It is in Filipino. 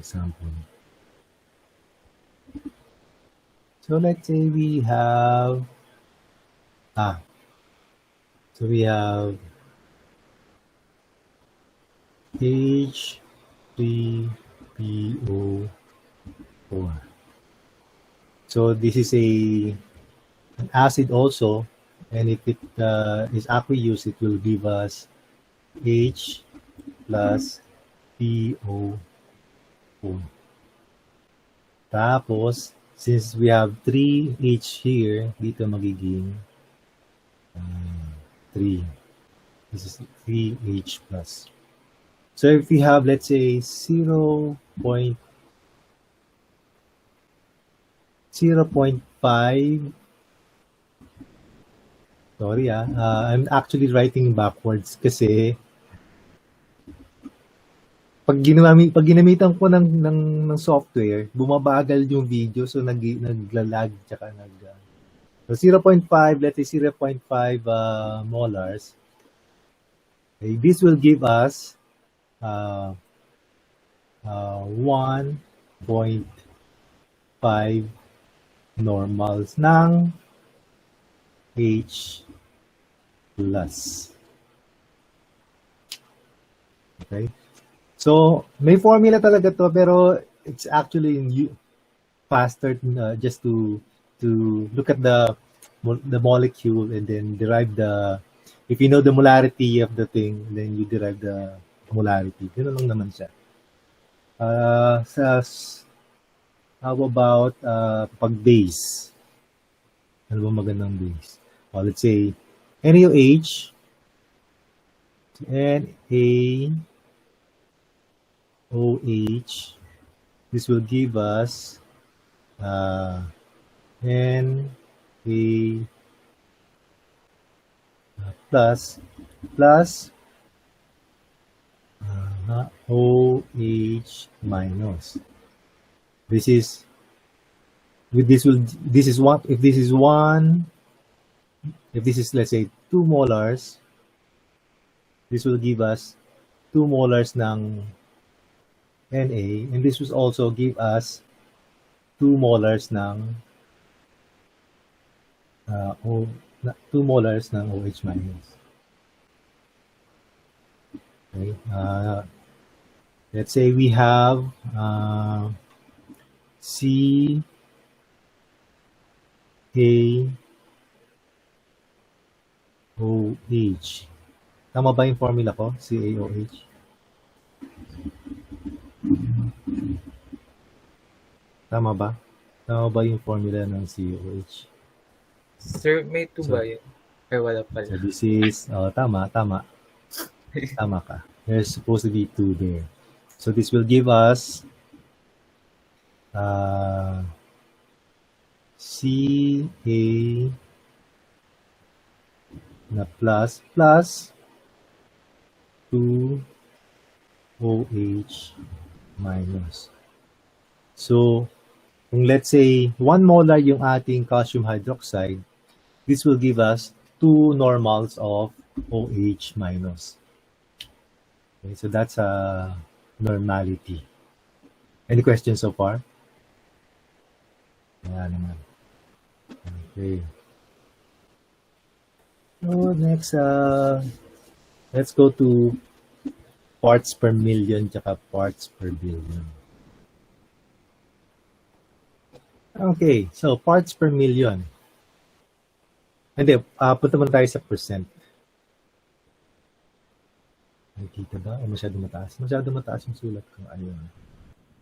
example. So let's say we have H3PO4. So this is an acid also, and if it is aqueous, it will give us H plus PO4. Tapos, since we have 3H here, dito magiging 3. This is 3H plus. So if we have, let's say, 0.5, sorry I'm actually writing backwards kasi pag ginamitan ko ng software, bumabagal yung video, so naglalag tsaka so 0.5, let's say 0.5 molars. Okay, this will give us 1.5 normals ng H plus. Okay? So, may formula talaga to, pero it's actually faster just to look at the molecule and then derive if you know the molarity of the thing, then you derive the molarity. Ganoon lang naman siya. How about pag base? Ano ba magandang base? Well, let's say NaOH, NaOH, this will give us Na plus OH minus. This is one. If this is let's say 2 molars, this will give us 2 molars ng Na, and this will also give us 2 molars ng 2 molars ng OH minus. Okay. Let's say we have CaOH. Tama ba yung formula ko? CaOH. Tama ba? Tama ba yung formula ng CaOH? Sir, may 2 ba yun? Ay, wala pala. So this is, tama. Tama ka. There's supposed to be 2 there. So this will give us Ca na plus 2OH minus. So, kung let's say 1 molar yung ating calcium hydroxide, this will give us 2 normals of OH minus. Okay, so that's a normality. Any questions so far? Yeah, naman. Okay. So next, let's go to parts per million tsaka parts per billion. Okay, so parts per million. Hindi, punta muna tayo sa percent. Nakikita ba? O masyado mataas? Masyado mataas yung sulat ko. Ayun.